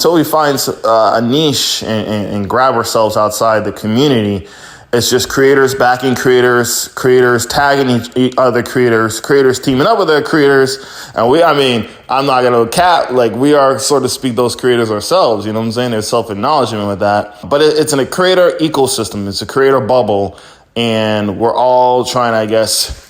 until we find a niche and grab ourselves outside the community, it's just creators backing creators, creators tagging each other creators, creators teaming up with their creators. And I'm not going to cap, like, we are, so to speak, those creators ourselves. You know what I'm saying? There's self-acknowledgement with that. But it's in a creator ecosystem. It's a creator bubble. And we're all trying to, I guess,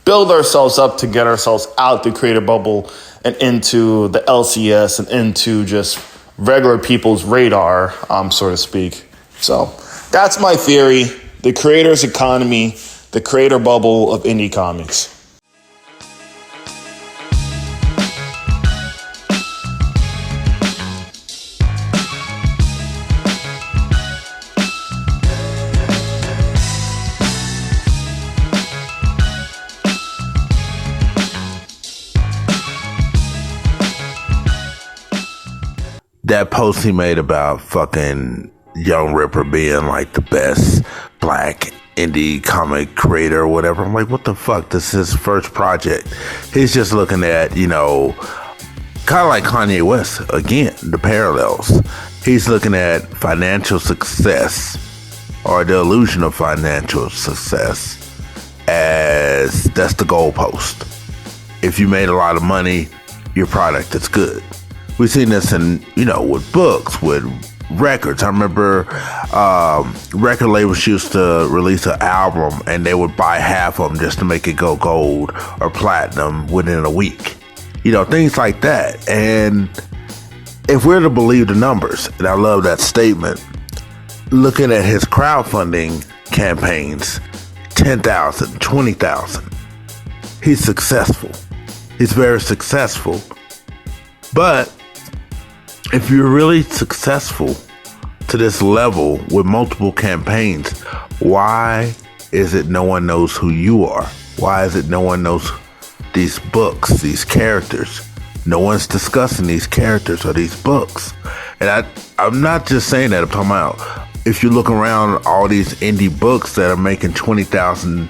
build ourselves up to get ourselves out the creator bubble and into the LCS and into just regular people's radar, so to speak. So that's my theory. The creator's economy, the creator bubble of indie comics. That post he made about fucking Young Ripper being like the best black indie comic creator or whatever. I'm like, what the fuck? This is his first project. He's just looking at, kind of like Kanye West, again, the parallels. He's looking at financial success or the illusion of financial success as that's the goalpost. If you made a lot of money, your product is good. We've seen this in, with books, with records. I remember record labels used to release an album and they would buy half of them just to make it go gold or platinum within a week. Things like that. And if we're to believe the numbers, and I love that statement, looking at his crowdfunding campaigns, 10,000, 20,000, he's successful. He's very successful. But if you're really successful to this level with multiple campaigns, why is it no one knows who you are? Why is it no one knows these books, these characters? No one's discussing these characters or these books. And I'm not just saying that, I'm talking about if you look around all these indie books that are making 20,000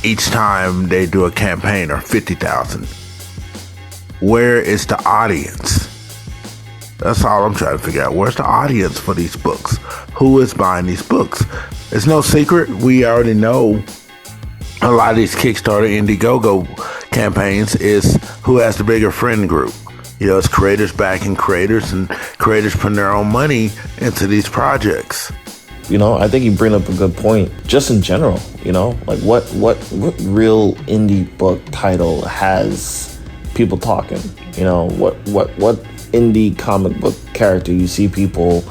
each time they do a campaign, or 50,000. Where is the audience? That's all I'm trying to figure out. Where's the audience for these books? Who is buying these books? It's no secret. We already know a lot of these Kickstarter, Indiegogo campaigns is who has the bigger friend group. It's creators backing creators and creators putting their own money into these projects. I think you bring up a good point. Just in general, like what real indie book title has people talking? What indie comic book character you see people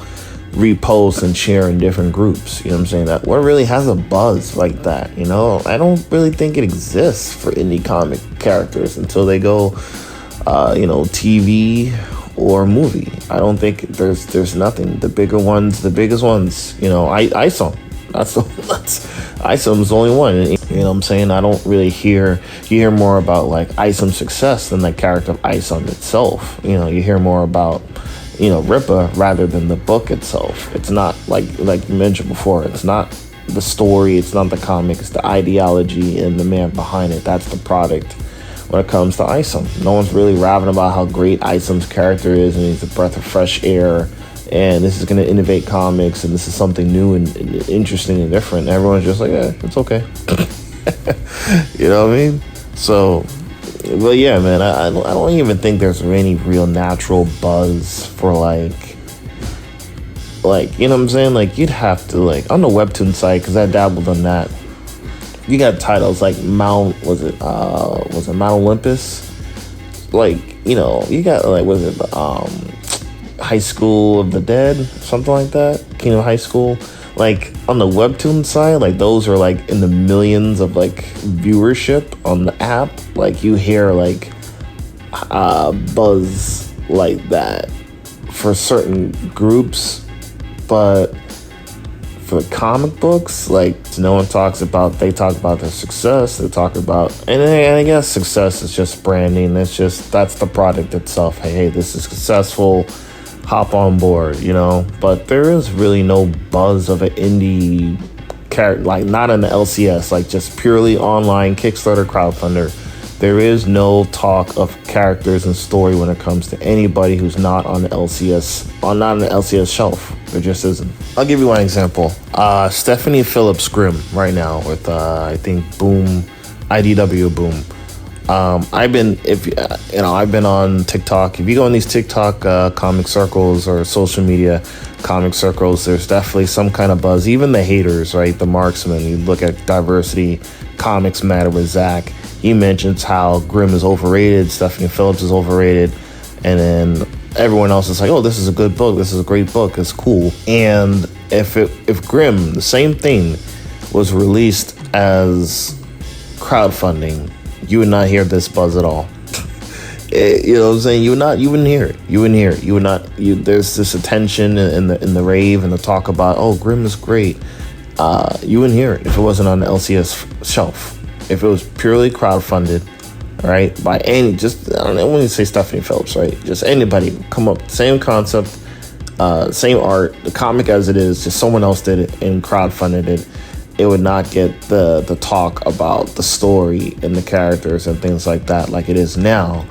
repost and share in different groups? That what really has a buzz like that? I don't really think it exists for indie comic characters until they go TV or movie. I don't think there's nothing. The biggest ones, ISOM. ISOM's the only one. I don't really you hear more about like ISOM's success than the character of ISOM itself. You hear more about, Ripper rather than the book itself. It's not like you mentioned before, it's not the story, it's not the comic, it's the ideology and the man behind it. That's the product when it comes to ISOM. No one's really rapping about how great ISOM's character is and he's a breath of fresh air. And this is going to innovate comics, and this is something new and interesting and different. And everyone's just like, it's okay. You know what I mean? So, but yeah, man, I don't even think there's any real natural buzz for like, you know what I'm saying? Like, you'd have to, like, on the Webtoon site, because I dabbled on that, you got titles like Mount Olympus? Like, you got, like, High School of the Dead, something like that. Kingdom High School. Like on the Webtoon side, like those are like in the millions of like viewership on the app. Like you hear like buzz like that for certain groups, but for comic books, like no one talks about. They talk about their success. They talk about, and I guess success is just branding. It's just that's the product itself. Hey, this is successful. Hop on board, but there is really no buzz of an indie character, like not in the LCS, like just purely online Kickstarter crowdfunder. There is no talk of characters and story when it comes to anybody who's not on the LCS, or not on the LCS shelf. There just isn't. I'll give you one example. Stephanie Phillips Grimm right now with I think Boom, IDW Boom. I've been on TikTok. If you go in these TikTok comic circles or social media comic circles, there's definitely some kind of buzz. Even the haters, right? The marksmen. You look at Diversity Comics Matter with Zach. He mentions how Grimm is overrated, Stephanie Phillips is overrated, and then everyone else is like, "Oh, this is a good book. This is a great book. It's cool." And if Grimm, the same thing, was released as crowdfunding, you would not hear this buzz at all. You know what I'm saying? You wouldn't hear it. You wouldn't hear it. You would not. There's this attention in the rave and the talk about, "Oh, Grimm is great." You wouldn't hear it if it wasn't on the LCS shelf. If it was purely crowdfunded, right, by any, just, I don't know, when you say Stephanie Phillips, right, just anybody come up, same concept, same art, the comic as it is, just someone else did it and crowdfunded it, it would not get the talk about the story and the characters and things like that like it is now.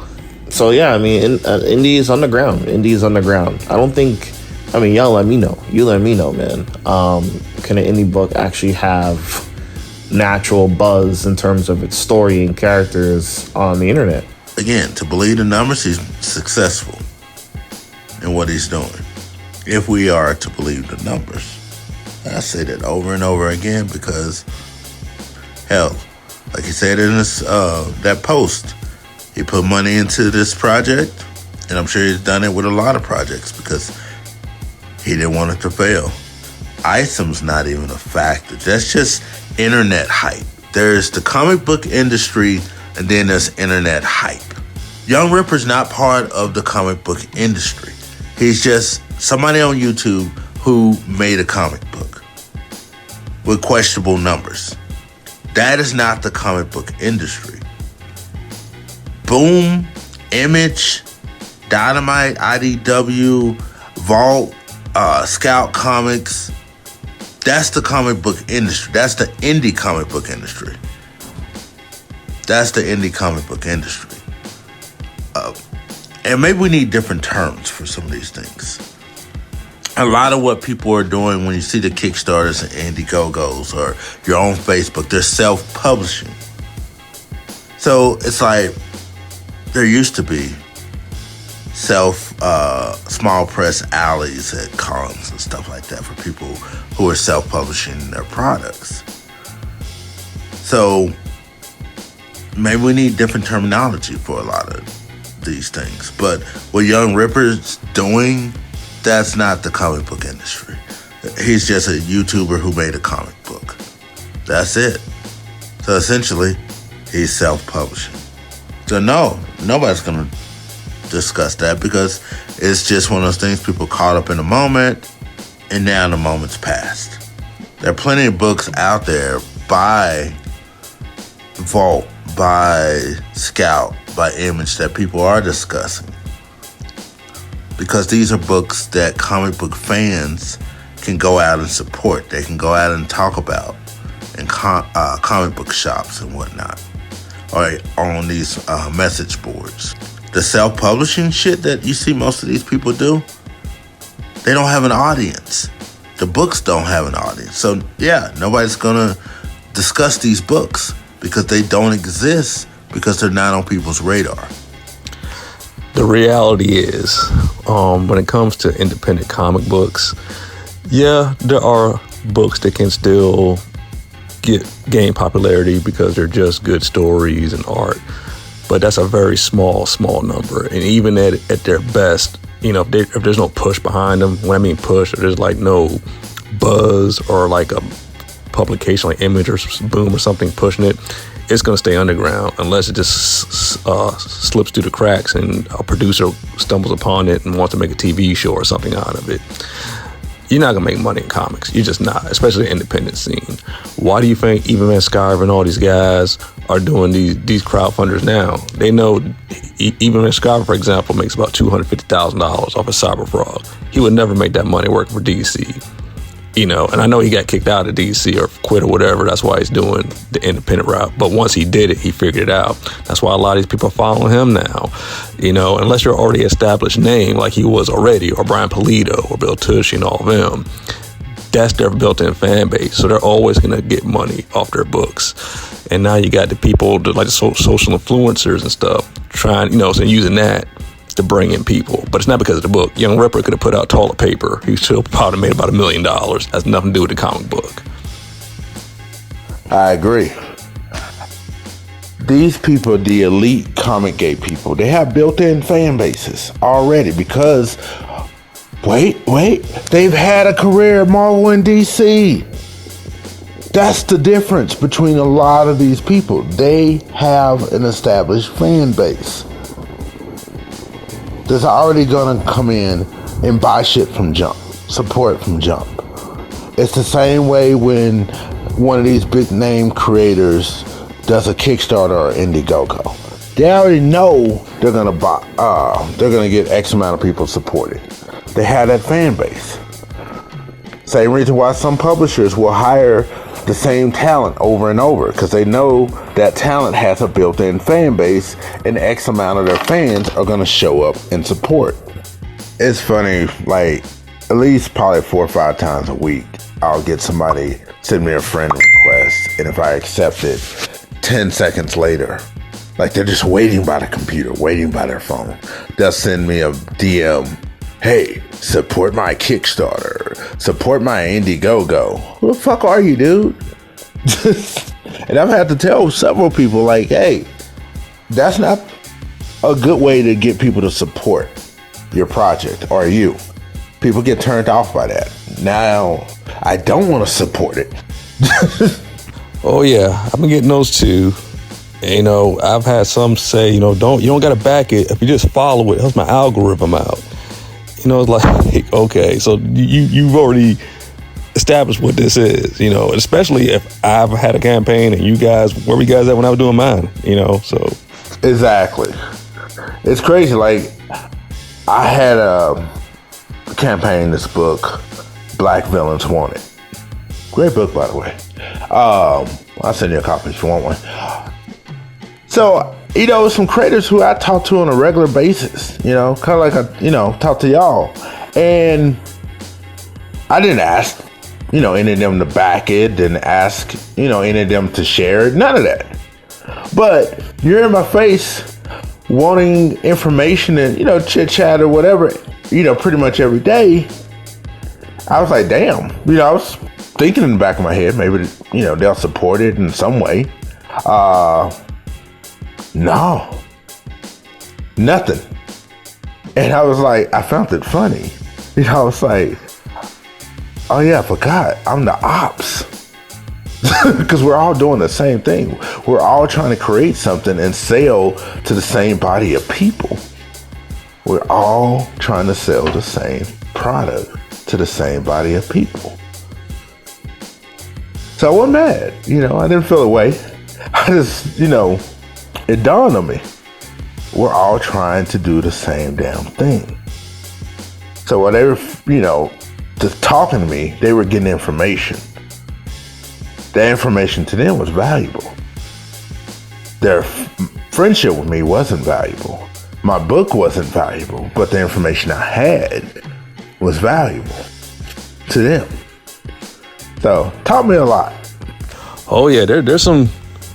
So yeah, I mean, indie is underground. Indie is underground. I don't think, I mean, y'all let me know. You let me know, man. Can an indie book actually have natural buzz in terms of its story and characters on the internet? Again, to believe the numbers, he's successful in what he's doing. If we are to believe the numbers. I say that over and over again because, hell, like he said in this that post, he put money into this project, and I'm sure he's done it with a lot of projects because he didn't want it to fail. ISOM's not even a factor. That's just internet hype. There's the comic book industry, and then there's internet hype. Young Ripper's not part of the comic book industry. He's just somebody on YouTube who made a comic book with questionable numbers. That is not the comic book industry. Boom, Image, Dynamite, IDW, Vault, Scout Comics, that's the comic book industry. That's the indie comic book industry. That's the indie comic book industry. And maybe we need different terms for some of these things. A lot of what people are doing when you see the Kickstarters and Indiegogos or your own Facebook, they're self-publishing. So it's like there used to be small press alleys at cons and stuff like that for people who are self-publishing their products. So maybe we need different terminology for a lot of these things. But what Young Ripper's doing, that's not the comic book industry. He's just a YouTuber who made a comic book. That's it. So essentially, he's self-publishing. So no, nobody's going to discuss that because it's just one of those things people caught up in the moment, and now the moment's passed. There are plenty of books out there by Vault, by Scout, by Image that people are discussing. Because these are books that comic book fans can go out and support. They can go out and talk about in comic book shops and whatnot, or on these message boards. The self-publishing shit that you see most of these people do, they don't have an audience. The books don't have an audience. So yeah, nobody's gonna discuss these books because they don't exist, because they're not on people's radar. The reality is, when it comes to independent comic books, yeah, there are books that can still gain popularity because they're just good stories and art. But that's a very small number. And even at their best, you know, if there's no push behind them, when I mean push, there's like no buzz or like a publication like Image or Boom or something pushing it, it's going to stay underground unless it just slips through the cracks and a producer stumbles upon it and wants to make a TV show or something out of it. You're not going to make money in comics. You're just not, especially the independent scene. Why do you think Even Van Sciver and all these guys are doing these crowdfunders now? They know Even Van Sciver, for example, makes about $250,000 off of Cyberfrog. He would never make that money working for DC. And I know he got kicked out of DC or quit or whatever. That's why he's doing the independent route. But once he did it, he figured it out. That's why a lot of these people are following him now. Unless you're already established name like he was already, or Brian Pulido or Bill Tush and all of them, that's their built-in fan base. So they're always going to get money off their books. And now you got the people, like the social influencers and stuff, trying, and using that to bring in people. But it's not because of the book. Young Ripper could have put out toilet paper. He should have probably made about $1 million. Has nothing to do with the comic book. I agree. These people, the elite comic gay people, they have built-in fan bases already because, wait, they've had a career at Marvel and DC. That's the difference between a lot of these people. They have an established fan base that's already gonna come in and buy shit from jump, support from jump. It's the same way when one of these big name creators does a Kickstarter or Indiegogo. They already know they're gonna buy, they're gonna get X amount of people supported. They have that fan base. Same reason why some publishers will hire the same talent over and over, because they know that talent has a built-in fan base and X amount of their fans are going to show up and support. It's funny, like at least probably 4 or 5 times a week, I'll get somebody send me a friend request, and if I accept it, 10 seconds later, like they're just waiting by the computer, waiting by their phone, they'll send me a DM, hey, support my Kickstarter, support my Indiegogo. Who the fuck are you, dude? And I've had to tell several people, like, hey, that's not a good way to get people to support your project or you. People get turned off by that. Now, I don't want to support it. Oh yeah, I've been getting those too. And, I've had some say, you don't gotta back it. If you just follow it, helps my algorithm out. It's like, okay, so you've already established what this is, especially if I've had a campaign and you guys, where were you guys at when I was doing mine, so. Exactly. It's crazy. Like, I had a campaign, this book, Black Villains Wanted. Great book, by the way. I'll send you a copy if you want one. So, some creators who I talk to on a regular basis, kind of like talk to y'all. And I didn't ask, any of them to back it, didn't ask, any of them to share it, none of that. But you're in my face wanting information and, chit chat or whatever, pretty much every day. I was like, damn, I was thinking in the back of my head, maybe, they'll support it in some way. No, nothing. And I was like, I found it funny. I was like, oh yeah, I forgot. I'm the ops. Because we're all doing the same thing. We're all trying to create something and sell to the same body of people. We're all trying to sell the same product to the same body of people. So I wasn't mad. I didn't feel away. I just, it dawned on me. We're all trying to do the same damn thing. So while they were, just talking to me, they were getting information. That information to them was valuable. Their friendship with me wasn't valuable. My book wasn't valuable, but the information I had was valuable to them. So, taught me a lot. Oh yeah, there's some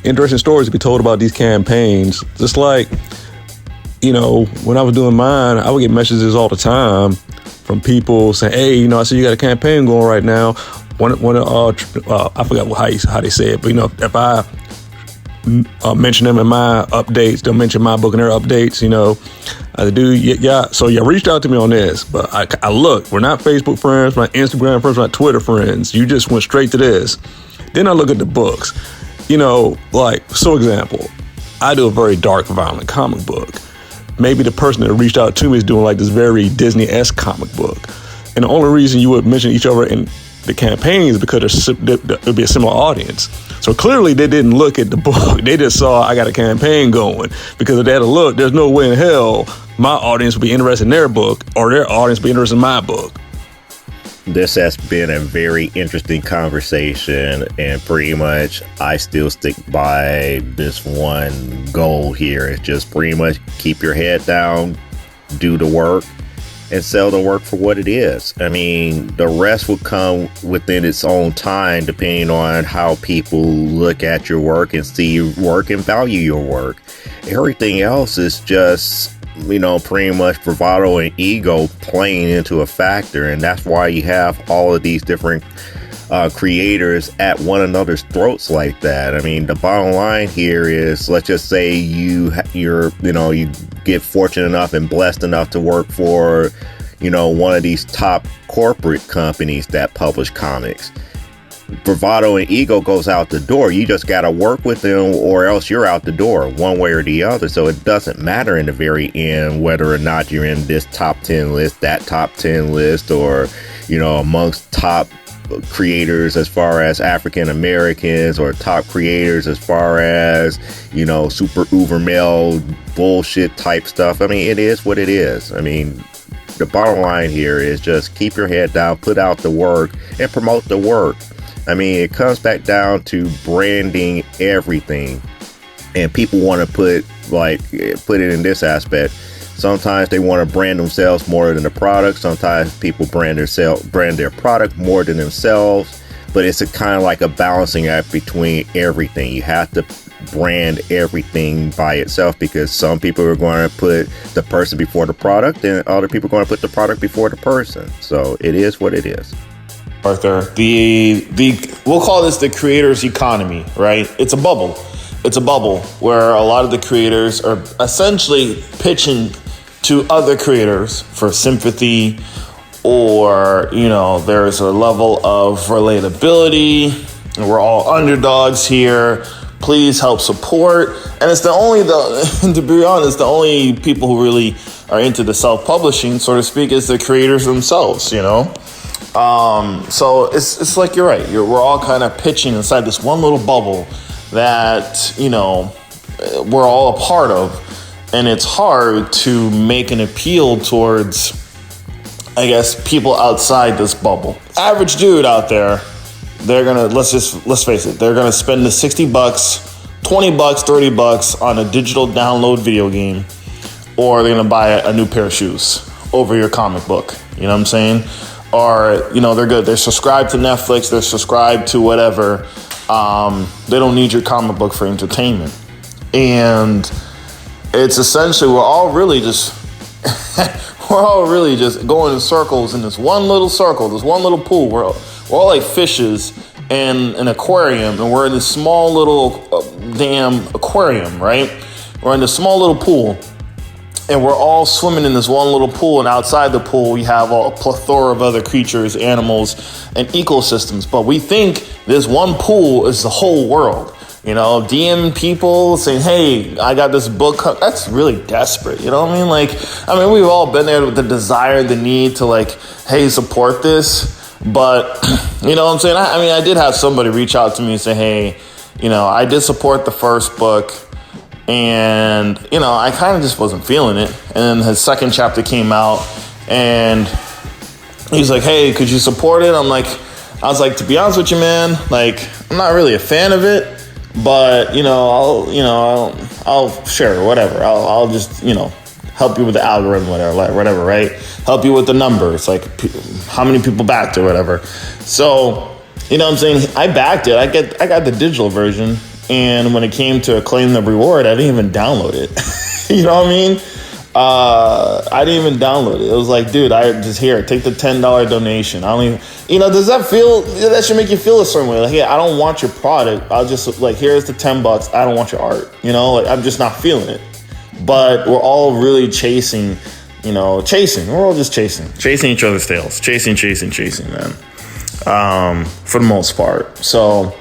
interesting stories to be told about these campaigns. Just like, when I was doing mine, I would get messages all the time from people saying, hey, I see you got a campaign going right now. I forgot how they say it, but if I mention them in my updates, they'll mention my book in their updates, I do, yeah. So you reached out to me on this, but I look, we're not Facebook friends, we're not Instagram friends, we're not Twitter friends. You just went straight to this. Then I look at the books, so example, I do a very dark, violent comic book. Maybe the person that reached out to me is doing like this very Disney-esque comic book. And the only reason you would mention each other in the campaigns is because there would be a similar audience. So clearly they didn't look at the book. They just saw I got a campaign going. Because if they had a look, there's no way in hell my audience would be interested in their book or their audience would be interested in my book. this has been a very interesting conversation, and pretty much I still stick by this one goal here. It's just pretty much keep your head down, do the work, and sell the work for what it is. I mean, the rest will come within its own time, depending on how people look at your work and see your work and value your work. Everything else is just, pretty much bravado and ego playing into a factor. And that's why you have all of these different creators at one another's throats like that. I mean, the bottom line here is, let's just say you get fortunate enough and blessed enough to work for, one of these top corporate companies that publish comics. Bravado and ego goes out the door. You just got to work with them, or else you're out the door one way or the other. So it doesn't matter in the very end whether or not you're in this top 10 list, that top 10 list, or, amongst top creators as far as African Americans, or top creators as far as, super uber male bullshit type stuff. I mean, it is what it is. I mean, the bottom line here is just keep your head down, put out the work, and promote the work. I mean, it comes back down to branding everything, and people want to put it in this aspect. Sometimes they want to brand themselves more than the product. Sometimes people brand their product more than themselves. But it's a kind of like a balancing act between everything. You have to brand everything by itself, because some people are going to put the person before the product, and other people are going to put the product before the person. So it is what it is. Arthur, we'll call this the creators economy, right? It's a bubble. It's a bubble where a lot of the creators are essentially pitching to other creators for sympathy, or, there's a level of relatability, and we're all underdogs here. Please help support. And it's to be honest, the only people who really are into the self-publishing, so to speak, is the creators themselves, So it's like, you're right. We're all kind of pitching inside this one little bubble that, we're all a part of. And it's hard to make an appeal towards, I guess, people outside this bubble. Average dude out there, they're gonna, let's face it, they're gonna spend the $60, $20, $30 on a digital download video game, or they're gonna buy a new pair of shoes over your comic book. You know what I'm saying? Or, they're good. They're subscribed to Netflix. They're subscribed to whatever. They don't need your comic book for entertainment. And it's essentially, we're all really just going in circles in this one little circle, this one little pool. We're all like fishes in an aquarium, and we're in this small little damn aquarium, right? We're in this small little pool. And we're all swimming in this one little pool, and outside the pool, we have a plethora of other creatures, animals, and ecosystems. But we think this one pool is the whole world. DM people saying, hey, I got this book. That's really desperate. You know what I mean? We've all been there with the desire, the need to hey, support this. But, you know what I'm saying? I did have somebody reach out to me and say, hey, I did support the first book. And, I kind of just wasn't feeling it. And then his second chapter came out, and he's like, hey, could you support it? I was like, to be honest with you, man, I'm not really a fan of it, but, I'll share it, whatever. I'll just, help you with the algorithm, whatever, right? Help you with the numbers, how many people backed or whatever. So, you know what I'm saying? I backed it. I got the digital version. And when it came to claim the reward, I didn't even download it. You know what I mean? I didn't even download it. It was like, dude, take the $10 donation. I don't even, does that should make you feel a certain way? Hey, I don't want your product. I'll just here's the $10. I don't want your art. I'm just not feeling it. But we're all really chasing. We're all just chasing each other's tails, chasing, man. For the most part. So.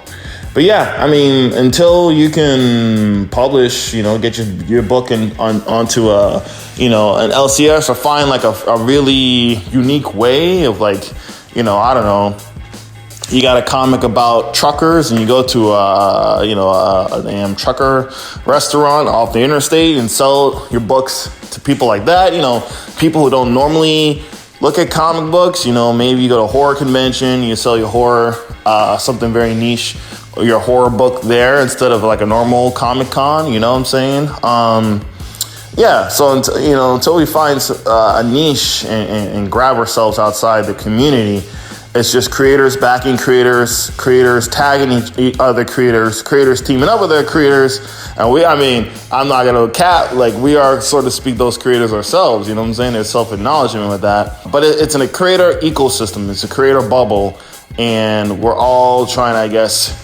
But yeah, until you can publish, get your book onto an LCS, or find a really unique way of I don't know, you got a comic about truckers and you go to a damn trucker restaurant off the interstate and sell your books to people like that, people who don't normally look at comic books. Maybe you go to a horror convention, you sell your horror, something very niche, your horror book there instead of like a normal Comic Con. You know what I'm saying? Yeah. So until we find a niche and grab ourselves outside the community, it's just creators backing creators, creators tagging other creators, creators teaming up with their creators. And I'm not going to cap, like we are, so to speak, those creators ourselves. You know what I'm saying? There's self-acknowledgement with that. But it's in a creator ecosystem. It's a creator bubble. And we're all trying to, I guess,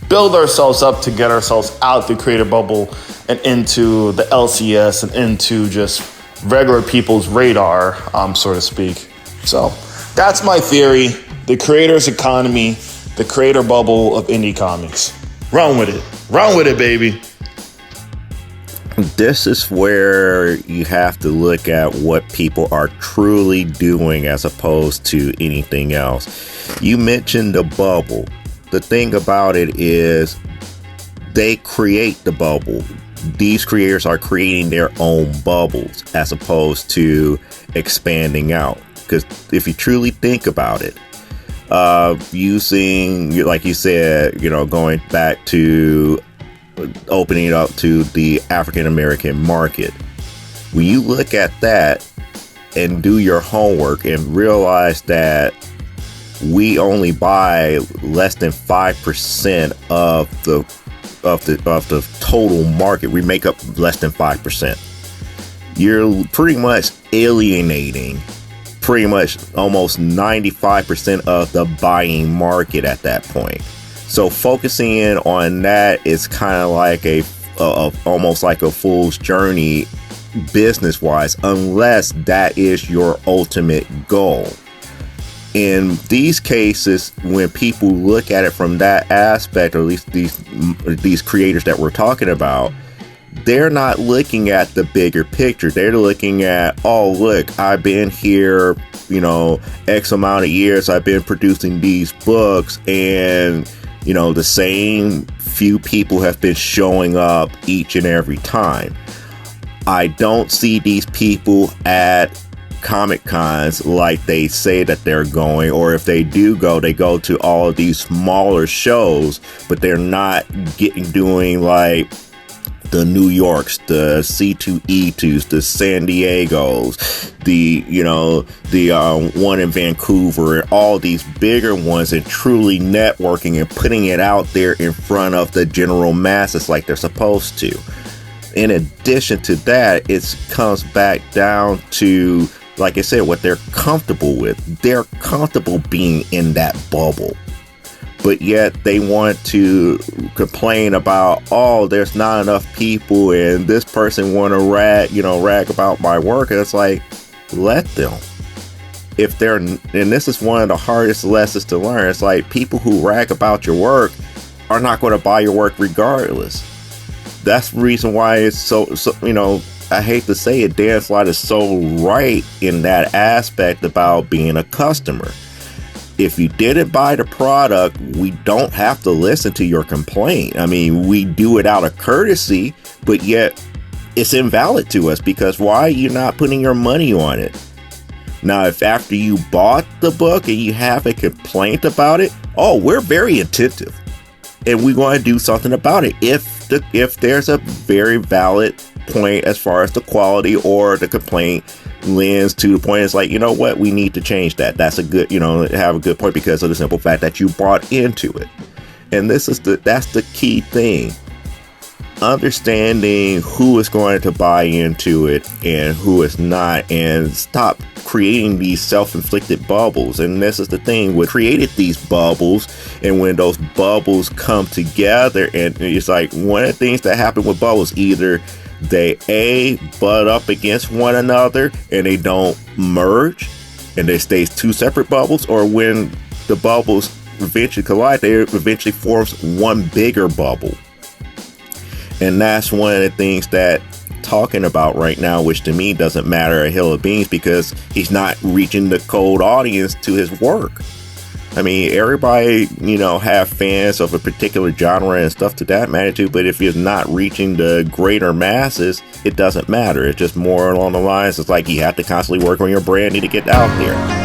build ourselves up to get ourselves out the creator bubble and into the LCS and into just regular people's radar, so to speak. So that's my theory. The creator's economy, the creator bubble of indie comics. Run with it. Run with it, baby. This is where you have to look at what people are truly doing as opposed to anything else. You mentioned the bubble. The thing about it is they create the bubble. These creators are creating their own bubbles as opposed to expanding out. Because if you truly think about it, using, like you said, going back to opening it up to the African American market, when you look at that and do your homework and realize that we only buy less than 5% of the total market, we make up less than 5%. You're pretty much alienating pretty much almost 95% of the buying market at that point. So focusing in on that is kind of like almost like a fool's journey business wise, unless that is your ultimate goal. In these cases, when people look at it from that aspect, or at least these creators that we're talking about, they're not looking at the bigger picture. They're looking at, oh, look, I've been here, X amount of years. I've been producing these books, and, the same few people have been showing up each and every time. I don't see these people at Comic Cons like they say that they're going, or if they do go, they go to all of these smaller shows, but they're not doing like the New Yorks, the C2E2s, the San Diegos, the one in Vancouver, and all these bigger ones, and truly networking and putting it out there in front of the general masses like they're supposed to. In addition to that, it comes back down to, like I said, what they're comfortable with. They're comfortable being in that bubble. But yet they want to complain about, oh, there's not enough people and this person want to rag about my work. And it's like, let them. If they're, and this is one of the hardest lessons to learn. It's like, people who rag about your work are not going to buy your work regardless. That's the reason why it's so I hate to say it, Dan Slott is so right in that aspect about being a customer. If you didn't buy the product, we don't have to listen to your complaint. We do it out of courtesy, but yet it's invalid to us, because why are you not putting your money on it? Now, if after you bought the book and you have a complaint about it, we're very attentive and we're going to do something about it. If there's a very valid point as far as the quality or the complaint lends to the point, it's like, you know what, we need to change that. That's a good, have a good point, because of the simple fact that you bought into it. And that's the key thing. Understanding who is going to buy into it and who is not, and stop creating these self-inflicted bubbles. And this is the thing, we created these bubbles, and when those bubbles come together, and it's like, one of the things that happen with bubbles, either they butt up against one another and they don't merge and they stay two separate bubbles, or when the bubbles eventually collide, they eventually forms one bigger bubble. And that's one of the things that talking about right now, which to me doesn't matter a hill of beans, because he's not reaching the cold audience to his work. I mean, everybody, have fans of a particular genre and stuff to that magnitude, but if you're not reaching the greater masses, it doesn't matter. It's just more along the lines, it's like you have to constantly work on your branding to get out there.